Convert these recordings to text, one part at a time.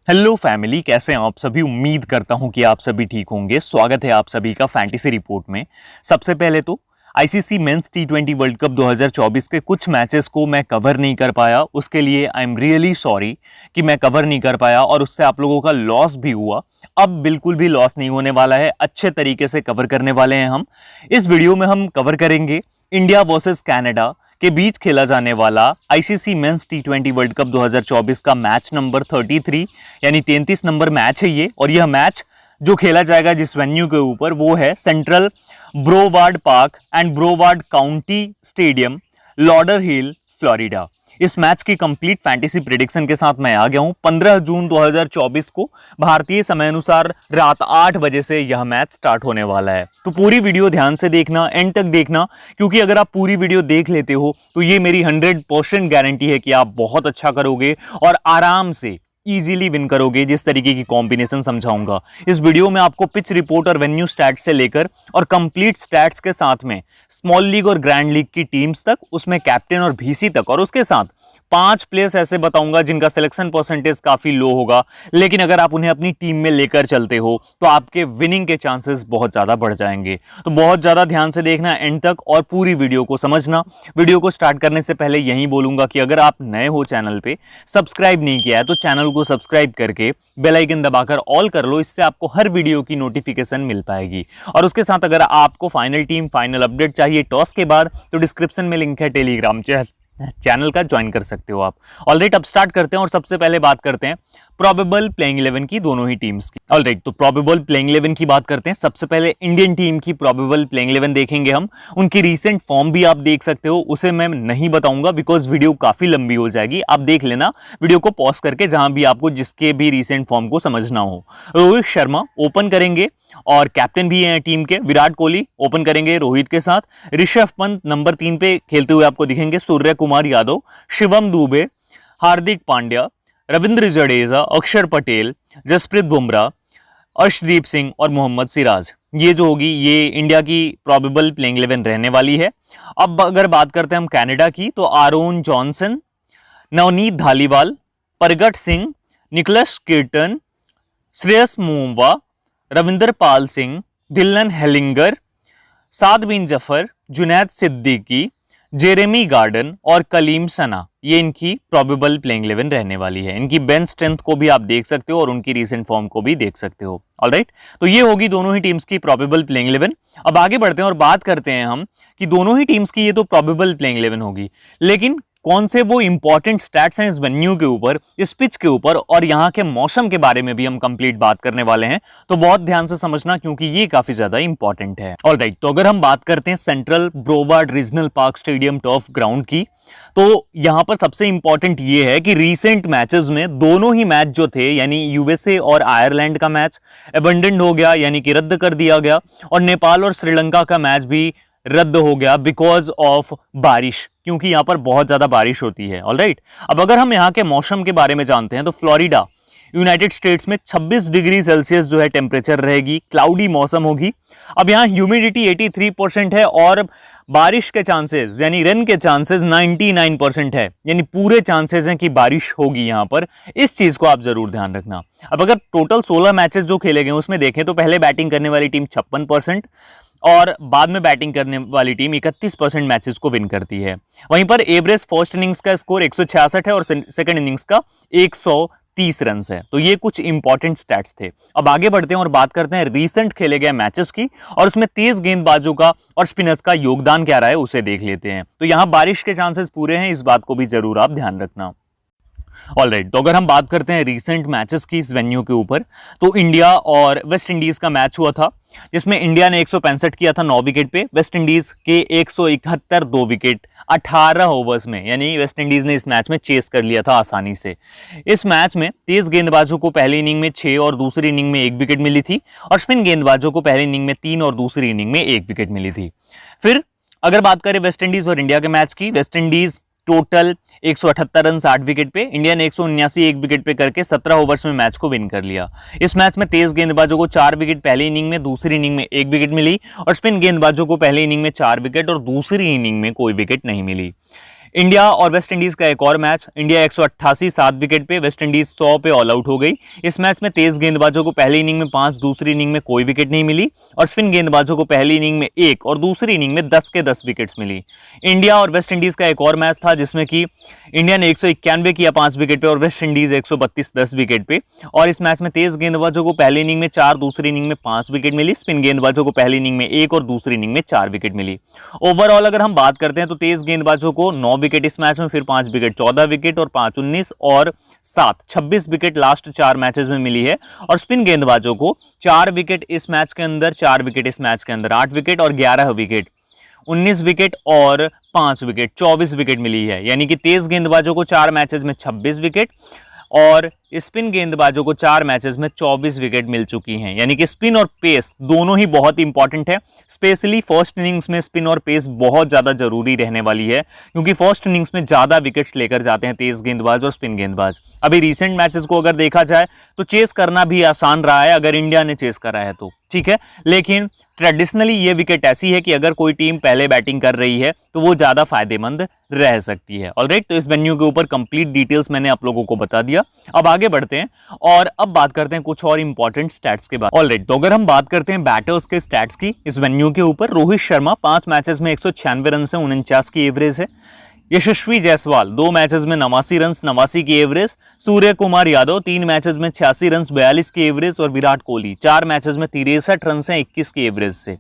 Hello family, कैसे हैं आप सभी। उम्मीद करता हूं कि आप सभी ठीक होंगे। स्वागत है आप सभी का फैंटेसी रिपोर्ट में। सबसे पहले तो आईसीसी मेंस टी20 वर्ल्ड कप 2024 के कुछ मैचेस को मैं कवर नहीं कर पाया, उसके लिए आई एम रियली सॉरी कि मैं कवर नहीं कर पाया और उससे आप लोगों का लॉस भी हुआ। अब बिल्कुल भी लॉस नहीं होने वाला है, अच्छे तरीके से कवर करने वाले हैं हम। इस वीडियो में हम कवर करेंगे इंडिया वर्सेस कनाडा के बीच खेला जाने वाला आईसीसी मेंस टी20 वर्ल्ड कप 2024 का मैच नंबर 33 यानी 33 नंबर मैच है ये। और यह मैच जो खेला जाएगा जिस वेन्यू के ऊपर वो है central Broward park and Broward county stadium, Lauderhill, Florida. इस मैच की कंप्लीट फैंटेसी प्रेडिक्शन के साथ मैं आ गया हूं। 15 जून 2024 को भारतीय समय अनुसार रात 8 बजे से यह मैच स्टार्ट होने वाला है। तो पूरी वीडियो ध्यान से देखना, एंड तक देखना, क्योंकि अगर आप पूरी वीडियो देख लेते हो तो ये मेरी 100% गारंटी है कि आप बहुत अच्छा करोगे और आराम से इजीली विन करोगे, जिस तरीके की कॉम्बिनेशन समझाऊंगा। इस वीडियो में आपको पिच रिपोर्ट और वेन्यू स्टैट्स से लेकर और कंप्लीट स्टैट्स के साथ में स्मॉल लीग और ग्रैंड लीग की टीम्स तक, उसमें कैप्टन और VC तक, और उसके साथ 5 प्लेयर्स ऐसे बताऊंगा जिनका सिलेक्शन परसेंटेज काफी लो होगा, लेकिन अगर आप उन्हें अपनी टीम में लेकर चलते हो तो आपके विनिंग के चांसेस बहुत ज्यादा बढ़ जाएंगे। तो बहुत ज्यादा ध्यान से देखना एंड तक और पूरी वीडियो को समझना। वीडियो को स्टार्ट करने से पहले यही बोलूंगा कि अगर आप नए हो चैनल पे, सब्सक्राइब नहीं किया है तो चैनल को सब्सक्राइब करके बेल आइकन दबाकर ऑल कर लो, इससे आपको हर वीडियो की नोटिफिकेशन मिल पाएगी। और उसके साथ अगर आपको फाइनल टीम फाइनल अपडेट चाहिए टॉस के बाद तो डिस्क्रिप्शन में लिंक है टेलीग्राम चैनल का, ज्वाइन कर सकते हो आप। ऑलराइट, अब स्टार्ट करते हैं और सबसे पहले बात करते हैं प्रोबेबल प्लेइंग 11 की, दोनों ही टीम्स की। ऑलराइट, तो प्रोबेबल प्लेइंग 11 की बात करते हैं। सबसे पहले इंडियन टीम की प्रोबेबल प्लेइंग 11 देखेंगे हम। उनकी रीसेंट फॉर्म भी आप देख सकते हो, उसे मैं नहीं बताऊंगा बिकॉज वीडियो काफी लंबी हो जाएगी। आप देख लेना वीडियो को पॉज करके, जहां भी आपको जिसके भी रीसेंट फॉर्म को समझना हो। रोहित शर्मा ओपन करेंगे और कैप्टन भी हैं टीम के। विराट कोहली ओपन करेंगे रोहित के साथ। ऋषभ पंत नंबर 3 पे खेलते हुए आपको दिखेंगे। सूर्य कुमार यादव, शिवम दुबे, हार्दिक पांड्या, रविंद्र जडेजा, अक्षर पटेल, जसप्रीत बुमराह, अर्शदीप सिंह और मोहम्मद सिराज। ये जो होगी ये इंडिया की प्रोबेबल प्लेइंग 11 रहने वाली है। अब अगर बात करते हैं हम कनाडा की, तो आरोन जॉनसन, नवनीत धालीवाल, प्रगट Singh, Nicholas Kirton, Shreyas मोमवा, Ravinder Pal Singh, Dylan हेलिंगर, साद बिन जफर, जुनैद सिद्दीकी, जेरेमी गार्डन और कलीम सना, ये इनकी प्रोबेबल प्लेइंग 11 रहने वाली है। इनकी बेंच स्ट्रेंथ को भी आप देख सकते हो और उनकी रीसेंट फॉर्म को भी देख सकते हो। ऑलराइट, तो ये होगी दोनों ही टीम्स की प्रोबेबल प्लेइंग 11। अब आगे बढ़ते हैं और बात करते हैं हम कि दोनों ही टीम्स की ये तो प्रोबेबल प्लेइंग 11 होगी, लेकिन कौन से वो इंपॉर्टेंट स्टैट्स हैं इस वेन्यू के ऊपर, इस पिच के ऊपर और यहाँ के मौसम के बारे में भी हम कंप्लीट बात करने वाले हैं। तो बहुत ध्यान से समझना क्योंकि ये काफी ज्यादा इंपॉर्टेंट है। ऑलराइट, तो अगर हम बात करते हैं central Broward regional park stadium turf ground की, तो यहां पर सबसे इंपॉर्टेंट ये है कि रीसेंट मैचेस में दोनों ही मैच जो थे, यानी यूएसए और आयरलैंड का मैच अबंडेंट हो गया, यानी कि रद्द कर दिया गया, और नेपाल और श्रीलंका का मैच भी रद्द हो गया बिकॉज ऑफ बारिश, क्योंकि यहां पर बहुत ज्यादा बारिश होती है। ऑलराइट, अब अगर हम यहां के मौसम के बारे में जानते हैं तो फ्लोरिडा यूनाइटेड स्टेट्स में 26 डिग्री सेल्सियस जो है टेम्परेचर रहेगी, क्लाउडी मौसम होगी। अब यहाँ ह्यूमिडिटी 83% है और बारिश के चांसेस यानी रेन के चांसेस 99% है, यानी पूरे चांसेस हैं कि बारिश होगी यहाँ पर। इस चीज को आप जरूर ध्यान रखना। अब अगर टोटल 16 मैचेस जो खेले गए उसमें देखें तो पहले बैटिंग करने वाली टीम 56% और बाद में बैटिंग करने वाली टीम 31% मैचेस को विन करती है। वहीं पर एवरेज फर्स्ट इनिंग्स का स्कोर 166 है और सेकंड इनिंग्स का 130 रन है। तो ये कुछ इंपॉर्टेंट स्टैट्स थे। अब आगे बढ़ते हैं और बात करते हैं रीसेंट खेले गए मैचेस की और उसमें तेज गेंदबाजों का और स्पिनर्स का योगदान क्या रहा है उसे देख लेते हैं। तो यहां बारिश के चांसेस पूरे हैं, इस बात को भी जरूर आप ध्यान रखना। ऑलराइट, तो अगर हम बात करते हैं रीसेंट मैचेस की इस वेन्यू के ऊपर, तो इंडिया और वेस्ट इंडीज का मैच हुआ था जिसमें इंडिया ने 165 किया था 9 विकेट पे, वेस्ट इंडीज के 171 2 विकेट 18 ओवर्स में, यानी वेस्ट इंडीज ने इस मैच में चेस कर लिया था आसानी से। इस मैच में तेज गेंदबाजों को पहली इनिंग में 6 और दूसरी इनिंग में 1 विकेट मिली थी और स्पिन गेंदबाजों को पहली इनिंग में 3 और दूसरी इनिंग में 1 विकेट मिली थी। फिर अगर बात करें वेस्ट इंडीज और इंडिया के मैच की, West Indies total 178 run 60 wicket पे, इंडिया ने 179 1 विकेट पे करके 17 ओवर्स में मैच को विन कर लिया। इस मैच में तेज गेंदबाजों को 4 विकेट पहली इनिंग में, दूसरी इनिंग में 1 विकेट मिली और स्पिन गेंदबाजों को पहली इनिंग में 4 विकेट और दूसरी इनिंग में कोई विकेट नहीं मिली। इंडिया और वेस्ट इंडीज का एक और मैच, इंडिया 188 7 विकेट पे, वेस्ट इंडीज 100 पे ऑल आउट हो गई। इस मैच में तेज गेंदबाजों को पहली इनिंग में 5, दूसरी इनिंग में कोई विकेट नहीं मिली और स्पिन गेंदबाजों को पहली इनिंग में 1 और दूसरी इनिंग में 10 के 10 विकेट्स मिली। इंडिया और वेस्ट इंडीज का एक और मैच था जिसमें कि इंडिया ने 191 किया 5 विकेट पे और वेस्ट इंडीज 132 10 विकेट पे, और इस मैच में तेज गेंदबाजों को पहली इनिंग में 4, दूसरी इनिंग में 5 विकेट मिली, स्पिन गेंदबाजों को पहली इनिंग में 1 और दूसरी इनिंग में 4 विकेट मिली। ओवरऑल अगर हम बात करते हैं तो तेज गेंदबाजों को 9 विकेट इस मैच में, फिर 5 विकेट 14 विकेट और 5 19 और 7 26 विकेट लास्ट 4 मैचेस में मिली है, और स्पिन गेंदबाजों को 4 विकेट इस मैच के अंदर, 4 विकेट इस मैच के अंदर, 8 विकेट और 11 विकेट, 19 विकेट और 5 विकेट, 24 विकेट मिली है। यानी कि तेज गेंदबाजों को 4 मैचेस में 26 विकेट और स्पिन गेंदबाजों को 4 मैचेस में 24 विकेट मिल चुकी हैं। यानी कि स्पिन और पेस दोनों ही बहुत इंपॉर्टेंट है, स्पेशली फर्स्ट इनिंग्स में स्पिन और पेस बहुत ज्यादा जरूरी रहने वाली है, क्योंकि फर्स्ट इनिंग्स में ज्यादा विकेट्स लेकर जाते हैं तेज गेंदबाज और स्पिन गेंदबाज। अभी रिसेंट मैचेस को अगर देखा जाए तो चेस करना भी आसान रहा है अगर इंडिया ने चेस करा है तो, ठीक है, लेकिन ट्रेडिशनली ये विकेट ऐसी है कि अगर कोई टीम पहले बैटिंग कर रही है तो वो ज्यादा फायदेमंद रह सकती है। ऑलराइट, तो इस वेन्यू के ऊपर कंप्लीट डिटेल्स मैंने आप लोगों को बता दिया। अब आगे बढ़ते हैं और अब बात करते हैं कुछ और इंपॉर्टेंट स्टैट्स के बारे में। ऑलराइट, तो अगर हम बात करते हैं बैटर्स के स्टैट्स की इस वेन्यू के ऊपर, रोहित शर्मा 5 मैचेस में 196 रन से 49 की एवरेज है। यशस्वी जायसवाल 2 मैचेस में 89 रन 89 की एवरेज। सूर्य कुमार यादव 3 मैचेस में 86 रन 42 की एवरेज, और विराट कोहली 4 मैचेस में 63 रन से 21 की एवरेज से।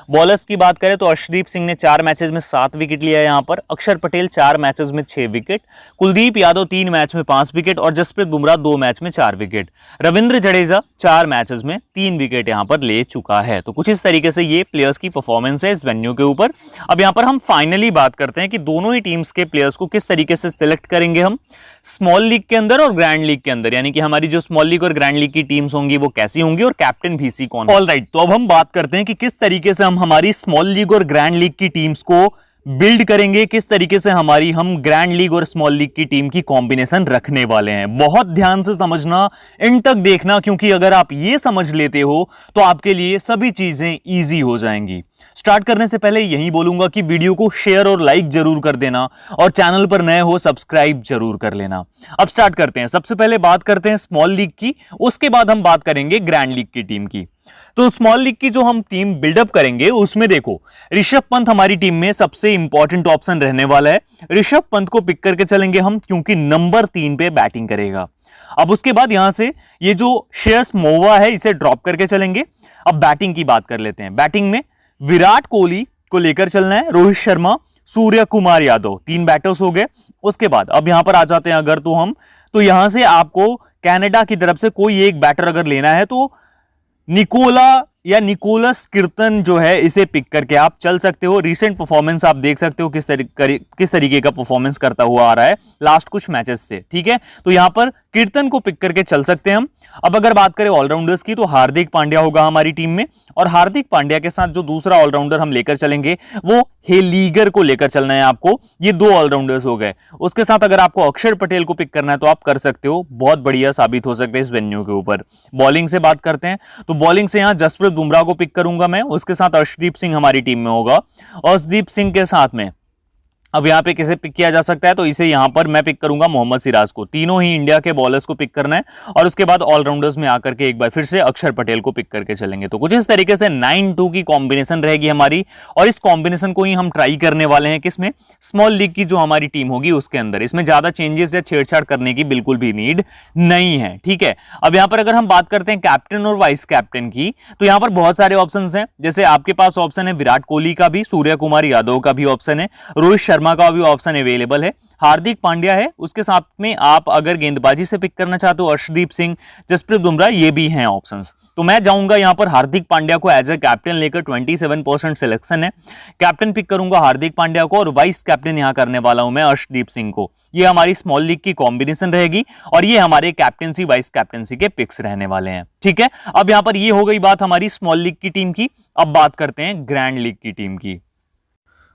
बॉलर्स की बात करें तो अर्शदीप सिंह ने 4 मैचेस में 7 विकेट लिया यहां पर, अक्षर पटेल 4 मैचेस में 6 विकेट, कुलदीप यादव 3 मैच में 5 विकेट और जसप्रीत बुमराह 2 मैच में 4 विकेट। रविंद्र जडेजा 4 मैचेस में 3 विकेट यहां पर ले चुका है। तो कुछ इस तरीके से ये प्लेयर्स की परफॉर्मेंस है इस वेन्यू के ऊपर। अब यहां पर हम फाइनली बात करते हैं कि दोनों ही टीम्स के प्लेयर्स को किस तरीके से सिलेक्ट करेंगे हम स्मॉल लीग के अंदर और ग्रैंड लीग के अंदर, यानी कि हमारी जो स्मॉल लीग और ग्रैंड लीग की टीम्स होंगी वो कैसी होंगी और कैप्टन VC कौन। ऑलराइट, तो अब हम बात करते हैं कि किस तरीके से हम हमारी स्मॉल लीग और ग्रैंड लीग की टीम्स को बिल्ड करेंगे, किस तरीके से हम ग्रैंड लीग और स्मॉल लीग की टीम की कॉम्बिनेशन रखने वाले हैं। बहुत ध्यान से समझना, एंड तक देखना, क्योंकि अगर आप ये समझ लेते हो तो आपके लिए सभी चीजें इजी हो जाएंगी। स्टार्ट करने से पहले यही बोलूंगा कि वीडियो को शेयर और लाइक जरूर कर देना और चैनल पर नए हो सब्सक्राइब जरूर कर लेना। अब स्टार्ट करते हैं। सबसे पहले बात करते हैं स्मॉल लीग की, उसके बाद हम बात करेंगे ग्रैंड लीग की टीम की। तो स्मॉल लीग की जो हम टीम बिल्डअप करेंगे उसमें देखो, ऋषभ पंत हमारी टीम में सबसे इंपॉर्टेंट ऑप्शन रहने वाला है। ऋषभ पंत को पिक करके चलेंगे हम, क्योंकि नंबर 3 पे बैटिंग करेगा। अब उसके बाद यहां से ये जो श्रेयस मोवा है इसे ड्रॉप करके चलेंगे। अब बैटिंग की बात कर लेते हैं। बैटिंग में विराट कोहली को लेकर चलना है, रोहित शर्मा, सूर्य कुमार यादव, 3 बैटर्स हो गए। उसके बाद अब यहां पर आ जाते हैं अगर तो हम, तो यहां से आपको कनाडा की तरफ से कोई एक बैटर अगर लेना है तो निकोलस कीर्तन जो है इसे पिक करके आप चल सकते हो। रीसेंट परफॉर्मेंस आप देख सकते हो किस तरीके का परफॉर्मेंस करता हुआ आ रहा है लास्ट कुछ मैचेस से, ठीक है। तो यहां पर कीर्तन को पिक करके चल सकते हैं हम। अब अगर बात करें ऑलराउंडर्स की तो हार्दिक पांड्या होगा हमारी टीम में, और हार्दिक पांड्या के साथ जो दूसरा ऑलराउंडर हम लेकर चलेंगे वो हेलीगर को लेकर चलना है आपको। ये 2 ऑलराउंडर्स हो गए। उसके साथ अगर आपको अक्षर पटेल को पिक करना है तो आप कर सकते हो, बहुत बढ़िया साबित हो सकता है इस वेन्यू के ऊपर। बॉलिंग से बात करते हैं तो बॉलिंग से यहां जसप्रीत बुमराह को पिक करूंगा मैं, उसके साथ अर्शदीप सिंह हमारी टीम में होगा। अर्शदीप सिंह के साथ में अब यहां पे किसे पिक किया जा सकता है तो इसे यहां पर मैं पिक करूंगा मोहम्मद सिराज को। तीनों ही इंडिया के बॉलर्स को पिक करना है और उसके बाद ऑलराउंडर्स में आकर के एक बार फिर से अक्षर पटेल को पिक करके चलेंगे। तो कुछ इस तरीके से 9-2 की कॉम्बिनेशन रहेगी हमारी, और इस कॉम्बिनेशन को ही हम ट्राई करने वाले हैं किसमें, स्मॉल लीग की जो हमारी टीम होगी उसके अंदर। इसमें ज्यादा चेंजेस या छेड़छाड़ करने की बिल्कुल भी नीड नहीं है, ठीक है। अब यहां पर अगर हम बात करते हैं कैप्टन और वाइस कैप्टन की, तो यहां पर बहुत सारे ऑप्शंस हैं। जैसे आपके पास ऑप्शन है विराट कोहली का भी, सूर्य कुमार यादव का भी ऑप्शन है, रोहित शर्मा का भी ऑप्शन अवेलेबल है, हार्दिक पांड्या है। उसके साथ में आप अगर गेंदबाजी से पिक करना चाहते हो अर्शदीप सिंह, जसप्रीत बुमराह, ये भी हैं ऑप्शंस। तो मैं जाऊंगा यहां पर हार्दिक पांड्या को एज ए कैप्टन लेकर, 27% सिलेक्शन है। कैप्टन पिक करूंगा हार्दिक पांड्या को और वाइस कैप्टन यहां करने वाला हूं मैं अर्शदीप सिंह को। ये हमारी स्मॉल लीग की कॉम्बिनेशन रहेगी और ये हमारे कैप्टनसी वाइस कैप्टनसी के पिक्स रहने वाले हैं, ठीक है। अब यहां पर ये हो गई बात हमारी स्मॉल लीग की टीम की। अब बात करते हैं ग्रैंड लीग की टीम की।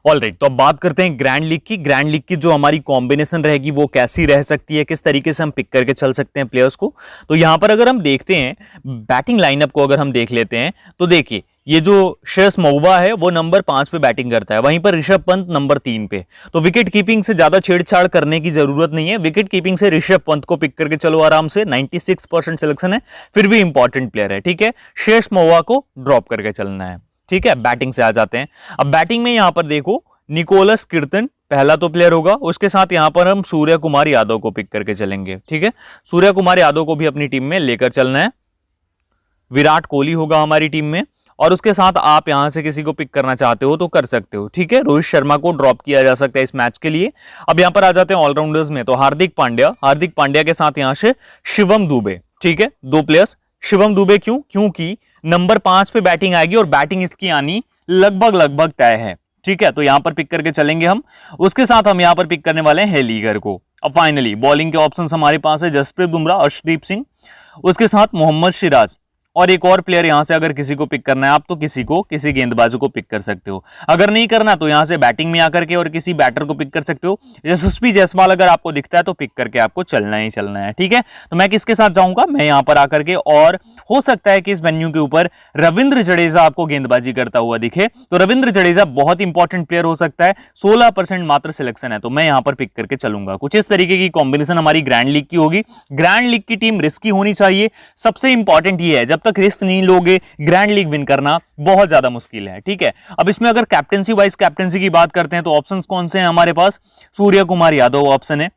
ऑलराइट, तो अब बात करते हैं ग्रैंड लीग की। ग्रैंड लीग की जो हमारी कॉम्बिनेशन रहेगी वो कैसी रह सकती है, किस तरीके से हम पिक करके चल सकते हैं प्लेयर्स को। तो यहां पर अगर हम देखते हैं बैटिंग लाइनअप को, अगर हम देख लेते हैं तो देखिए ये जो श्रेयस महुआ है वो नंबर 5 पे बैटिंग करता है, वहीं पर ऋषभ पंत नंबर 3 पे। तो विकेट कीपिंग से ज्यादा छेड़छाड़ करने की जरूरत नहीं है, विकेट कीपिंग से ऋषभ पंत को पिक करके चलो आराम से। 96% सिलेक्शन है, फिर भी इंपॉर्टेंट प्लेयर है, ठीक है। श्रेयस महुआ को ड्रॉप करके चलना है, ठीक है। बैटिंग से आ जाते हैं। अब बैटिंग में यहां पर देखो निकोलस कीर्तन पहला तो प्लेयर होगा, उसके साथ यहां पर हम सूर्य कुमार यादव को पिक करके चलेंगे, ठीक है। सूर्य कुमार यादव को भी अपनी टीम में लेकर चलना है। विराट कोहली होगा हमारी टीम में, और उसके साथ आप यहां से किसी को पिक करना चाहते हो तो कर सकते हो, ठीक है। रोहित शर्मा को ड्रॉप किया जा सकता है इस मैच के लिए। अब यहां पर आ जाते हैं ऑलराउंडर्स में, तो हार्दिक पांड्या के साथ यहां से शिवम दुबे, ठीक है। 2 प्लेयर्स। शिवम दुबे क्यों? क्योंकि नंबर 5 पे बैटिंग आएगी और बैटिंग इसकी आनी लगभग तय है, ठीक है। तो यहां पर पिक करके चलेंगे हम। उसके साथ हम यहां पर पिक करने वाले हैं हेलीगर को। अब फाइनली बॉलिंग के ऑप्शंस हमारे पास है जसप्रीत बुमराह, अर्शदीप सिंह, उसके साथ मोहम्मद सिराज, और एक और प्लेयर यहां से अगर किसी को पिक करना है आप तो किसी गेंदबाज को पिक कर सकते हो। अगर नहीं करना तो यहां से बैटिंग में आकर के और किसी बैटर को पिक कर सकते हो। यशस्वी जायसवाल अगर आपको दिखता है तो पिक करके आपको चलना ही चलना है, ठीक है। तो मैं किसके साथ जाऊंगा? मैं यहां पर आकर के, और हो सकता है कि इस वेन्यू के ऊपर रविंद्र जडेजा आपको गेंदबाजी करता हुआ दिखे, तो रविंद्र जडेजा बहुत इंपॉर्टेंट प्लेयर हो सकता है। 16% मात्र सिलेक्शन है, तो मैं यहां पर पिक करके चलूंगा। कुछ इस तरीके की कॉम्बिनेशन हमारी ग्रैंड लीग की होगी। ग्रैंड लीग की टीम रिस्की होनी चाहिए, सबसे इंपॉर्टेंट ये है, जब तक रिस्क नहीं लोगे ग्रैंड लीग विन करना बहुत ज्यादा मुश्किल है, ठीक है। अब इसमें अगर कैप्टेंसी वाइज कैप्टेंसी की बात करते हैं तो ऑप्शंस कौन से हैं हमारे पास? सूर्य कुमार यादव ऑप्शन है,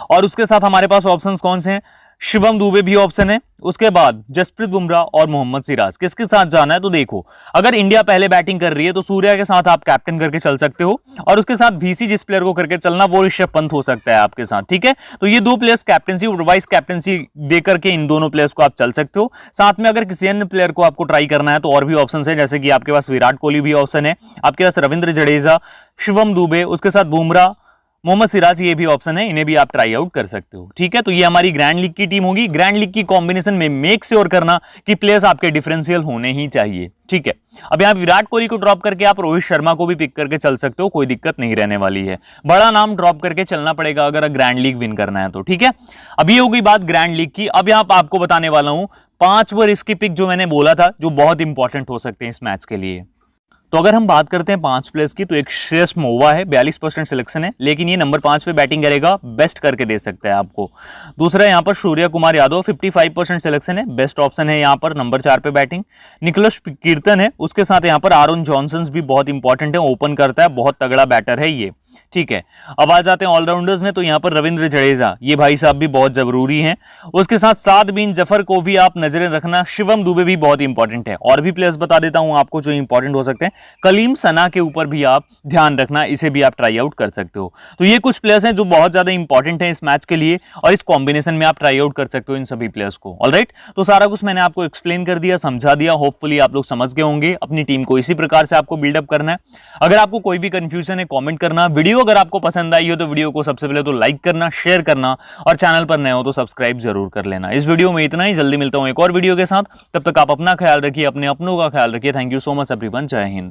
और उसके साथ हमारे पास ऑप्शंस कौन से हैं? शिवम दुबे भी ऑप्शन है। उसके बाद जसप्रीत बुमराह और मोहम्मद सिराज। किसके साथ जाना है? तो देखो, अगर इंडिया पहले बैटिंग कर रही है तो सूर्या के साथ आप कैप्टन करके चल सकते हो, और उसके साथ वीसी जिस प्लेयर को करके चलना वो ऋषभ पंत हो सकता है आपके साथ, ठीक है। तो ये 2 प्लेयर्स कैप्टनसी और वाइस कैप्टनसी देकर के इन दोनों प्लेयर्स को आप चल सकते हो। साथ में अगर किसी अन्य प्लेयर को आपको ट्राई करना है तो और भी ऑप्शन है, जैसे कि आपके पास विराट कोहली भी ऑप्शन है, आपके पास रविंद्र जडेजा, शिवम दुबे, उसके साथ बुमराह, मोहम्मद सिराज, ये भी ऑप्शन है, इन्हें भी आप ट्राई आउट कर सकते हो, ठीक है। तो ये हमारी ग्रैंड लीग की टीम होगी। ग्रैंड लीग की कॉम्बिनेशन में मेक श्योर करना कि प्लेयर्स आपके डिफरेंशियल होने ही चाहिए, ठीक है। अब यहां विराट कोहली को ड्रॉप करके आप रोहित शर्मा को भी पिक करके चल सकते हो, कोई दिक्कत नहीं रहने वाली है। बड़ा नाम ड्रॉप करके चलना पड़ेगा अगर ग्रैंड लीग विन करना है तो, ठीक है। अब ये हो गई बात ग्रैंड लीग की। अब यहां आपको बताने वाला हूं 5 वो रिस्की पिक जो मैंने बोला था, जो बहुत इंपॉर्टेंट हो सकते हैं इस मैच के लिए। तो अगर हम बात करते हैं 5 प्लेयर्स की, तो एक श्रेयस महुआ है, 42% सिलेक्शन है, लेकिन ये नंबर 5 पे बैटिंग करेगा, बेस्ट करके दे सकता है आपको। दूसरा यहां पर सूर्य कुमार यादव, 55% सिलेक्शन है, बेस्ट ऑप्शन है यहां पर, नंबर 4 पे बैटिंग। निकोलस कीर्तन है, उसके साथ यहां पर आरोन जॉनसन भी बहुत इंपॉर्टेंट है, ओपन करता है, बहुत तगड़ा बैटर है ये, ठीक है। अब आ जाते हैं ऑलराउंडर्स में, तो यहां पर रविंद्र जडेजा, ये भाई साहब भी बहुत जरूरी हैं। उसके साथ साद बिन जफर को भी आप नजरें रखना। शिवम दुबे भी बहुत इंपॉर्टेंट है। और भी प्लेयर्स बता देता हूं आपको जो इंपॉर्टेंट हो सकते हैं। कलीम सना के ऊपर भी आप ध्यान रखना, इसे भी आप ट्राई आउट कर सकते हो। तो ये कुछ प्लेयर्स हैं जो बहुत ज्यादा इंपॉर्टेंट है इस मैच के लिए, और इस कॉम्बिनेशन में आप ट्राई आउट कर सकते हो इन सभी प्लेयर्स को। ऑलराइट, तो सारा कुछ मैंने आपको एक्सप्लेन कर दिया, समझा दिया। होपफुली आप लोग समझ गए होंगे। अपनी टीम को इसी प्रकार से आपको बिल्डअप करना है। अगर आपको कोई भी कंफ्यूजन है कॉमेंट करना। वीडियो अगर आपको पसंद आई हो तो वीडियो को सबसे पहले तो लाइक करना, शेयर करना, और चैनल पर नए हो तो सब्सक्राइब जरूर कर लेना। इस वीडियो में इतना ही, जल्दी मिलता हूं एक और वीडियो के साथ। तब तक आप अपना ख्याल रखिए, अपने अपनों का ख्याल रखिए। Thank you so much everyone. जय हिंद।